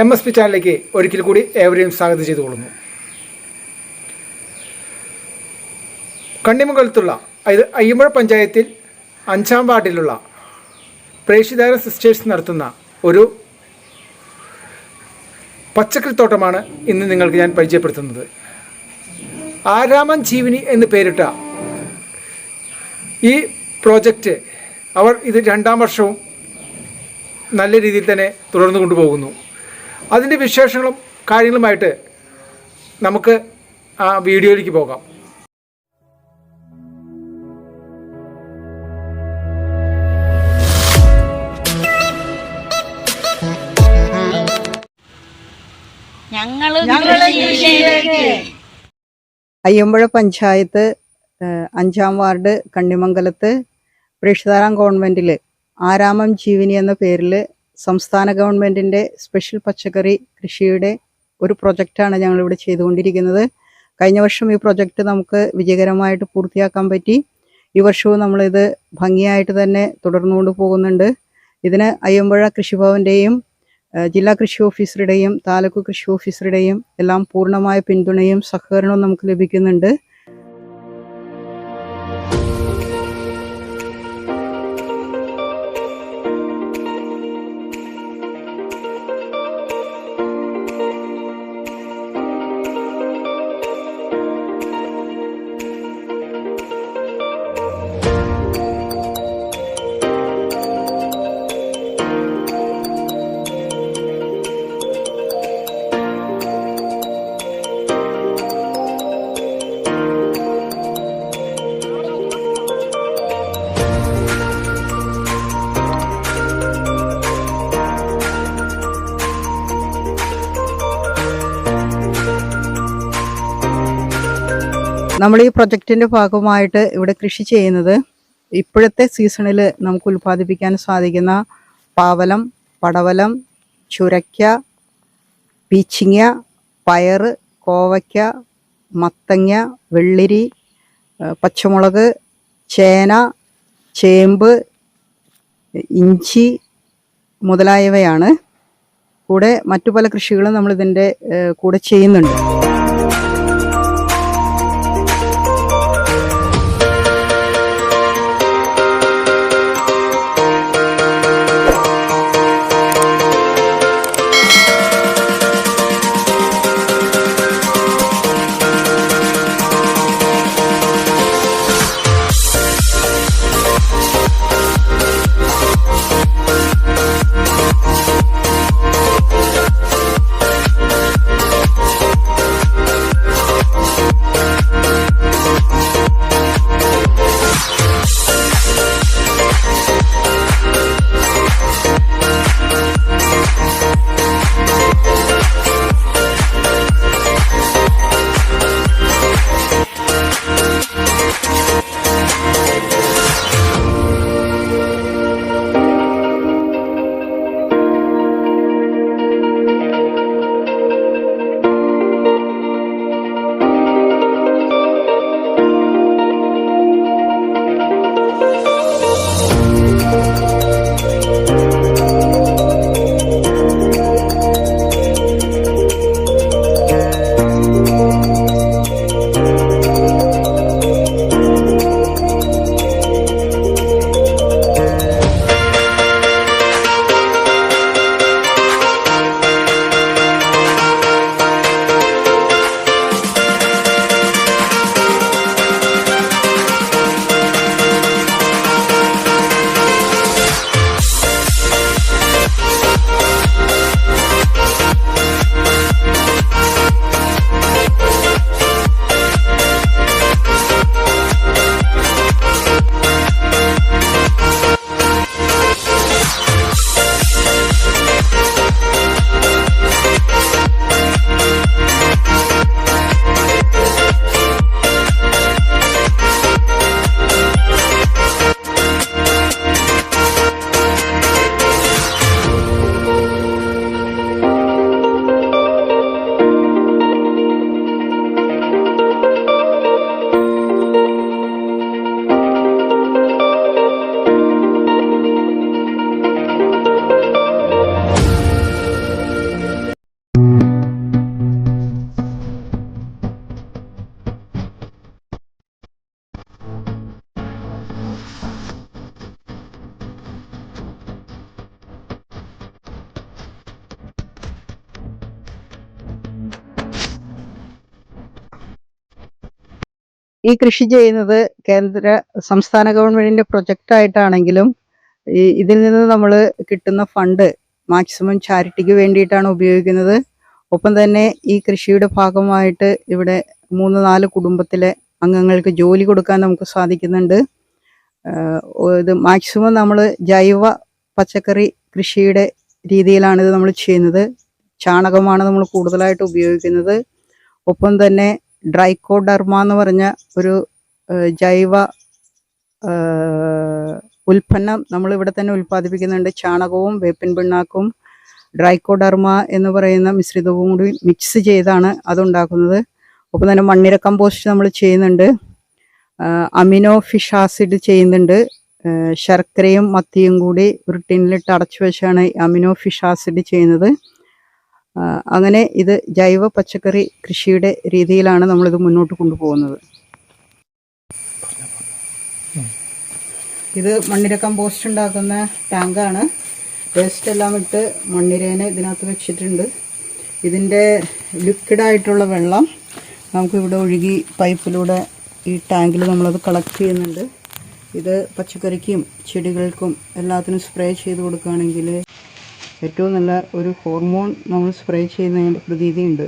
MSP ചാനലിലേക്ക് ഒരിക്കൽ കൂടി ഏവരെയും സ്വാഗതം ചെയ്തുകൊള്ളുന്നു. കണ്ണിമംഗലത്തുള്ള അയ്യമ്പുഴ പഞ്ചായത്തിൽ 5-ാം വാർഡിലുള്ള പ്രേക്ഷിതാര സിസ്റ്റേഴ്സ് നടത്തുന്ന ഒരു പച്ചക്കറിത്തോട്ടമാണ് ഇന്ന് നിങ്ങൾക്ക് ഞാൻ പരിചയപ്പെടുത്തുന്നത്. ആരാമം ജീവനി എന്ന് പേരിട്ട ഈ പ്രോജക്റ്റ് അവർ ഇത് 2-ാം വർഷവും നല്ല രീതിയിൽ തന്നെ തുടർന്നു കൊണ്ടുപോകുന്നു. അതിൻ്റെ വിശേഷങ്ങളും കാര്യങ്ങളുമായിട്ട് നമുക്ക് ആ വീഡിയോയിലേക്ക് പോകാം. അയ്യമ്പുഴ പഞ്ചായത്ത് 5-ാം വാർഡ് കണ്ണിമംഗലത്ത് പ്രേക്ഷിതാരാം ഗവൺമെൻറ്റിൽ ആരാമം ജീവനി എന്ന പേരിൽ സംസ്ഥാന ഗവൺമെൻറ്റിൻ്റെ സ്പെഷ്യൽ പച്ചക്കറി കൃഷിയുടെ ഒരു പ്രൊജക്റ്റാണ് ഞങ്ങളിവിടെ ചെയ്തുകൊണ്ടിരിക്കുന്നത്. കഴിഞ്ഞ വർഷം ഈ പ്രൊജക്റ്റ് നമുക്ക് വിജയകരമായിട്ട് പൂർത്തിയാക്കാൻ പറ്റി. ഈ വർഷവും നമ്മളിത് ഭംഗിയായിട്ട് തന്നെ തുടർന്നുകൊണ്ട് പോകുന്നുണ്ട്. ഇതിന് അയ്യമ്പുഴ കൃഷിഭവൻ്റെയും ജില്ലാ കൃഷി ഓഫീസറുടെയും താലൂക്ക് കൃഷി ഓഫീസറുടെയും എല്ലാം പൂർണ്ണമായ പിന്തുണയും സഹകരണവും നമുക്ക് ലഭിക്കുന്നുണ്ട്. നമ്മൾ ഈ പ്രൊജക്റ്റിൻ്റെ ഭാഗമായിട്ട് ഇവിടെ കൃഷി ചെയ്യുന്നത് ഇപ്പോഴത്തെ സീസണിൽ നമുക്ക് ഉൽപ്പാദിപ്പിക്കാൻ സാധിക്കുന്ന പാവലം, പടവലം, ചുരയ്ക്ക, പീച്ചിങ്ങ, പയർ, കോവയ്ക്ക, മത്തങ്ങ, വെള്ളിരി, പച്ചമുളക്, ചേന, ചേമ്പ്, ഇഞ്ചി മുതലായവയാണ്. കൂടെ മറ്റു പല കൃഷികളും നമ്മളിതിൻ്റെ കൂടെ ചെയ്യുന്നുണ്ട്. ഈ കൃഷി ചെയ്യുന്നത് സംസ്ഥാന ഗവൺമെന്റിന്റെ പ്രൊജക്റ്റ് ആയിട്ടാണെങ്കിലും ഇതിൽ നിന്ന് നമ്മൾ കിട്ടുന്ന ഫണ്ട് മാക്സിമം ചാരിറ്റിക്ക് വേണ്ടിയിട്ടാണ് ഉപയോഗിക്കുന്നത്. ഒപ്പം തന്നെ ഈ കൃഷിയുടെ ഭാഗമായിട്ട് ഇവിടെ 3-4 കുടുംബത്തിലെ അംഗങ്ങൾക്ക് ജോലി കൊടുക്കാൻ നമുക്ക് സാധിക്കുന്നുണ്ട്. ഇത് മാക്സിമം നമ്മൾ ജൈവ പച്ചക്കറി കൃഷിയുടെ രീതിയിലാണ് ഇത് നമ്മൾ ചെയ്യുന്നത്. ചാണകമാണ് നമ്മൾ കൂടുതലായിട്ട് ഉപയോഗിക്കുന്നത്. ഒപ്പം തന്നെ ഡ്രൈക്കോഡർമ എന്ന് പറഞ്ഞ ഒരു ജൈവ ഉൽപ്പന്നം നമ്മൾ ഇവിടെ തന്നെ ഉൽപ്പാദിപ്പിക്കുന്നുണ്ട്. ചാണകവും വേപ്പിൻ പിണ്ണാക്കും ഡ്രൈക്കോഡർമ എന്ന് പറയുന്ന മിശ്രിതവും കൂടി മിക്സ് ചെയ്താണ് അതുണ്ടാക്കുന്നത്. ഒപ്പം തന്നെ മണ്ണിര കമ്പോസ്റ്റ് നമ്മൾ ചെയ്യുന്നുണ്ട്. അമിനോ ഫിഷ് ആസിഡ് ചെയ്യുന്നുണ്ട്. ശർക്കരയും മത്തിയും കൂടി ഒരു ടിന്നിലിട്ട് അടച്ചു വെച്ചാണ് അമിനോ ഫിഷ് ആസിഡ് ചെയ്യുന്നത്. അങ്ങനെ ഇത് ജൈവ പച്ചക്കറി കൃഷിയുടെ രീതിയിലാണ് നമ്മളിത് മുന്നോട്ട് കൊണ്ടുപോകുന്നത്. ഇത് മണ്ണിര കമ്പോസ്റ്റ് ഉണ്ടാക്കുന്ന ടാങ്കാണ്. വേസ്റ്റ് എല്ലാം ഇട്ട് മണ്ണിരേനെ ഇതിനകത്ത് വെച്ചിട്ടുണ്ട്. ഇതിൻ്റെ ലിക്വിഡായിട്ടുള്ള വെള്ളം നമുക്കിവിടെ ഒഴുകി പൈപ്പിലൂടെ ഈ ടാങ്കിൽ നമ്മളത് കളക്ട് ചെയ്യുന്നുണ്ട്. ഇത് പച്ചക്കറിക്കും ചെടികൾക്കും എല്ലാത്തിനും സ്പ്രേ ചെയ്ത് കൊടുക്കുകയാണെങ്കിൽ ഏറ്റവും നല്ല ഒരു ഹോർമോൺ നമ്മൾ സ്പ്രേ ചെയ്യുന്നതിൻ്റെ പ്രതീതിയുണ്ട്.